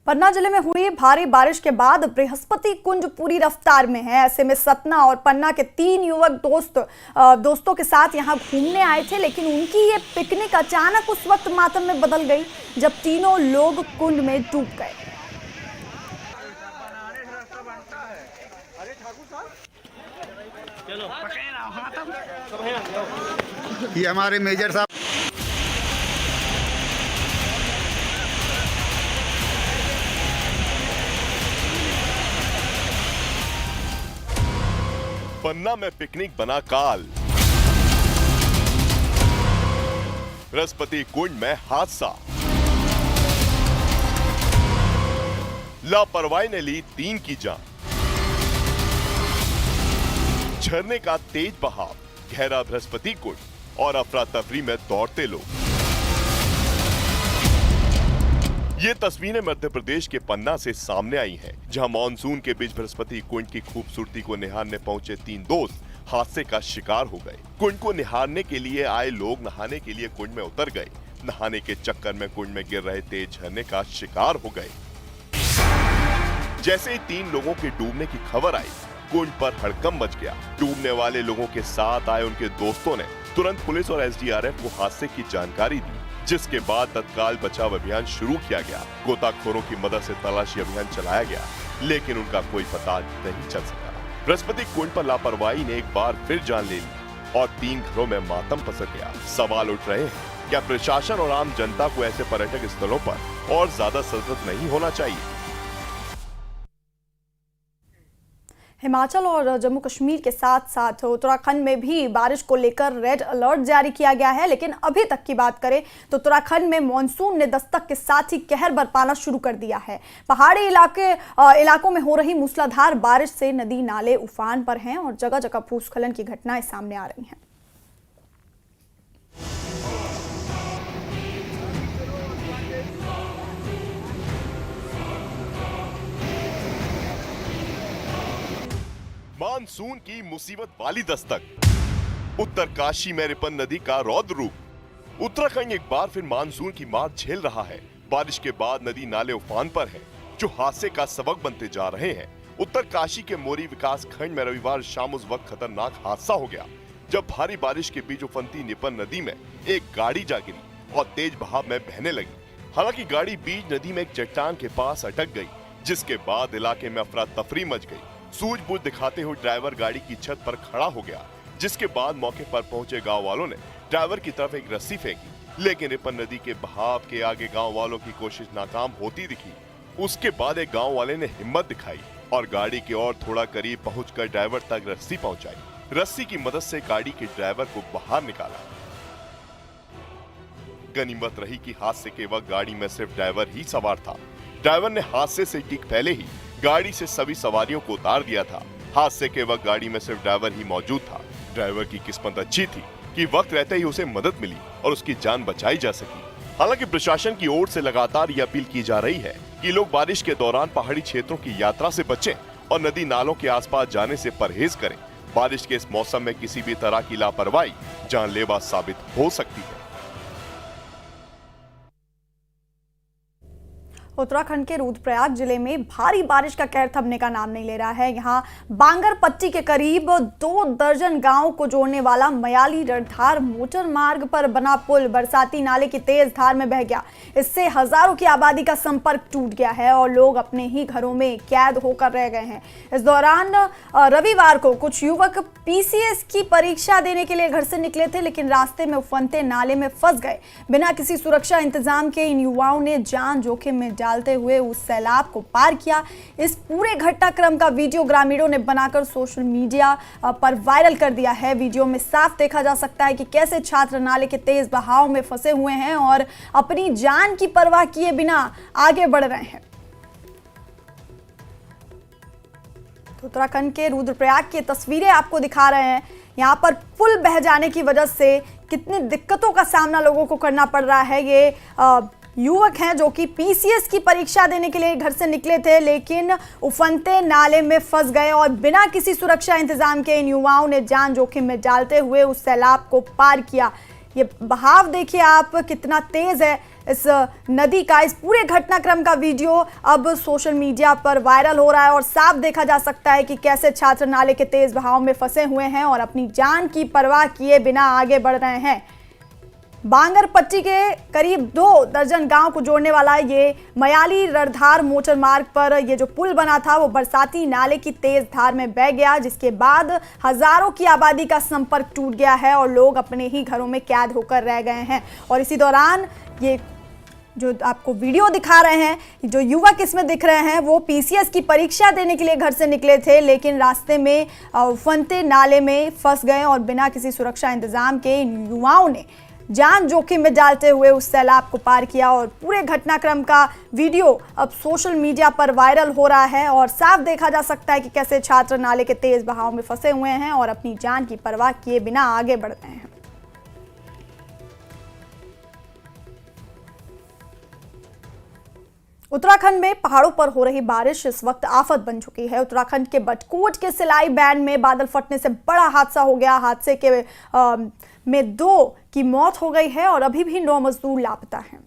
पन्ना जिले में हुई भारी बारिश के बाद बृहस्पति कुंज पूरी रफ्तार में है। ऐसे में सतना और पन्ना के 3 युवक दोस्तों के साथ यहां घूमने आए थे, लेकिन उनकी ये पिकनिक अचानक उस वक्त मातम में बदल गई जब तीनों लोग कुंड में डूब गए। ये हमारे मेजर साहब पन्ना में पिकनिक बना काल। बृहस्पति कुंड में हादसा। लापरवाही ने ली 3 की जान। झरने का तेज बहाव, गहरा बृहस्पति कुंड और अफरा तफरी में दौड़ते लोग। ये तस्वीरें मध्य प्रदेश के पन्ना से सामने आई हैं, जहां मानसून के बीच बृहस्पति कुंड की खूबसूरती को निहारने पहुंचे 3 दोस्त हादसे का शिकार हो गए। कुंड को निहारने के लिए आए लोग नहाने के लिए कुंड में उतर गए। नहाने के चक्कर में कुंड में गिर रहे तेज झरने का शिकार हो गए। जैसे ही 3 लोगों के डूबने की खबर आई, कुंड पर हड़कंप मच गया। डूबने वाले लोगों के साथ आए उनके दोस्तों ने तुरंत पुलिस और एसडीआरएफ को हादसे की जानकारी दी, जिसके बाद तत्काल बचाव अभियान शुरू किया गया। गोताखोरों की मदद से तलाशी अभियान चलाया गया, लेकिन उनका कोई पता नहीं चल सका। बृहस्पति कुंड पर लापरवाही ने एक बार फिर जान ले ली और 3 घरों में मातम पसर गया। सवाल उठ रहे हैं, क्या प्रशासन और आम जनता को ऐसे पर्यटक स्थलों पर और ज्यादा सतर्क नहीं होना चाहिए? हिमाचल और जम्मू कश्मीर के साथ साथ उत्तराखंड में भी बारिश को लेकर रेड अलर्ट जारी किया गया है, लेकिन अभी तक की बात करें तो उत्तराखंड में मानसून ने दस्तक के साथ ही कहर बरपाना शुरू कर दिया है। पहाड़ी इलाकों में हो रही मूसलाधार बारिश से नदी नाले उफान पर हैं और जगह जगह भूस्खलन की घटनाएं सामने आ रही हैं। मानसून की मुसीबत वाली दस्तक। उत्तरकाशी में रिपन नदी का रौद्र रूप। उत्तराखंड एक बार फिर मानसून की मार झेल रहा है। बारिश के बाद नदी नाले उफान पर हैं, जो हादसे का सबक बनते जा रहे हैं। उत्तरकाशी के मोरी विकास खंड में रविवार शाम उस वक्त खतरनाक हादसा हो गया जब भारी बारिश के बीच उफनती निपन नदी में एक गाड़ी जा गिरी और तेज बहाव में बहने लगी। हालांकि गाड़ी बीच नदी में एक चट्टान के पास अटक गई, जिसके बाद इलाके में अफरा तफरी मच गई। सूझबूझ दिखाते हुए ड्राइवर गाड़ी की छत पर खड़ा हो गया, जिसके बाद मौके पर पहुंचे गांव वालों ने ड्राइवर की तरफ एक रस्सी फेंकी, लेकिन रिपन नदी के बहाव के आगे गांव वालों की कोशिश नाकाम होती दिखी। उसके बाद एक गांव वाले ने हिम्मत दिखाई और गाड़ी के और थोड़ा करीब पहुंचकर ड्राइवर तक रस्सी पहुंचाई। रस्सी की मदद से गाड़ी के ड्राइवर को बाहर निकाला। गनीमत रही कि हादसे के वक्त गाड़ी में सिर्फ ड्राइवर ही सवार था। ड्राइवर ने हादसे से ठीक पहले ही गाड़ी से सभी सवारियों को उतार दिया था। हादसे के वक्त गाड़ी में सिर्फ ड्राइवर ही मौजूद था। ड्राइवर की किस्मत अच्छी थी कि वक्त रहते ही उसे मदद मिली और उसकी जान बचाई जा सकी। हालांकि प्रशासन की ओर से लगातार ये अपील की जा रही है कि लोग बारिश के दौरान पहाड़ी क्षेत्रों की यात्रा से बचें और नदी नालों के आसपास जाने से परहेज करें। बारिश के इस मौसम में किसी भी तरह की लापरवाही जानलेवा साबित हो सकती है। उत्तराखंड के रुद्रप्रयाग जिले में भारी बारिश का कहर थमने का नाम नहीं ले रहा है। यहाँ बांगर पट्टी के करीब 2 दर्जन गांवों को जोड़ने वाला मयाली रणधार मोटर मार्ग पर बना पुल बरसाती नाले की तेज धार में बह गया। इससे हजारों की आबादी का संपर्क टूट गया है और लोग अपने ही घरों में कैद होकर रह गए हैं। इस दौरान रविवार को कुछ युवक पीसीएस की परीक्षा देने के लिए घर से निकले थे, लेकिन रास्ते में उफनते नाले में फंस गए। बिना किसी सुरक्षा इंतजाम के इन युवाओं ने जान जोखिम में डालते हुए उस सैलाब को पार किया। इस पूरे घटनाक्रम का वीडियो ग्रामीणों ने बनाकर सोशल मीडिया पर वायरल कर दिया है। वीडियो में साफ देखा जा सकता है कि कैसे छात्र नाले के तेज बहाव में फंसे हुए हैं और अपनी जान की परवाह किए बिना आगे बढ़ रहे हैं। तो उत्तराखंड के रुद्रप्रयाग की तस्वीरें आपको दिखा रहे हैं। यहाँ पर पुल बह जाने की वजह से कितनी दिक्कतों का सामना लोगों को करना पड़ रहा है। ये युवक हैं जो कि पीसीएस की परीक्षा देने के लिए घर से निकले थे, लेकिन उफनते नाले में फंस गए और बिना किसी सुरक्षा इंतजाम के इन युवाओं ने जान जोखिम में डालते हुए उस सैलाब को पार किया। ये बहाव देखिए आप कितना तेज है इस नदी का। इस पूरे घटनाक्रम का वीडियो अब सोशल मीडिया पर वायरल हो रहा है और साफ देखा जा सकता है कि कैसे छात्र नाले के तेज बहाव में फंसे हुए हैं और अपनी जान की परवाह किए बिना आगे बढ़ रहे हैं। बांगर पट्टी के करीब 2 दर्जन गांव को जोड़ने वाला ये मयाली रड़धार मोटर मार्ग पर ये जो पुल बना था वो बरसाती नाले की तेज धार में बह गया, जिसके बाद हजारों की आबादी का संपर्क टूट गया है और लोग अपने ही घरों में कैद होकर रह गए हैं। और इसी दौरान ये जो आपको वीडियो दिखा रहे हैं, जो युवक इसमें दिख रहे हैं वो पीसीएस की परीक्षा देने के लिए घर से निकले थे, लेकिन रास्ते में उफनते नाले में फंस गए और बिना किसी सुरक्षा इंतजाम के इन युवाओं ने जान जोखिम में डालते हुए उस सैलाब को पार किया। और पूरे घटनाक्रम का वीडियो अब सोशल मीडिया पर वायरल हो रहा है और साफ देखा जा सकता है कि कैसे छात्र नाले के तेज बहाव में फंसे हुए हैं और अपनी जान की परवाह किए बिना आगे बढ़ रहे हैं। उत्तराखंड में पहाड़ों पर हो रही बारिश इस वक्त आफत बन चुकी है। उत्तराखंड के बटकोट के सिलाई बैंड में बादल फटने से बड़ा हादसा हो गया। हादसे में 2 की मौत हो गई है और अभी भी 9 मजदूर लापता हैं।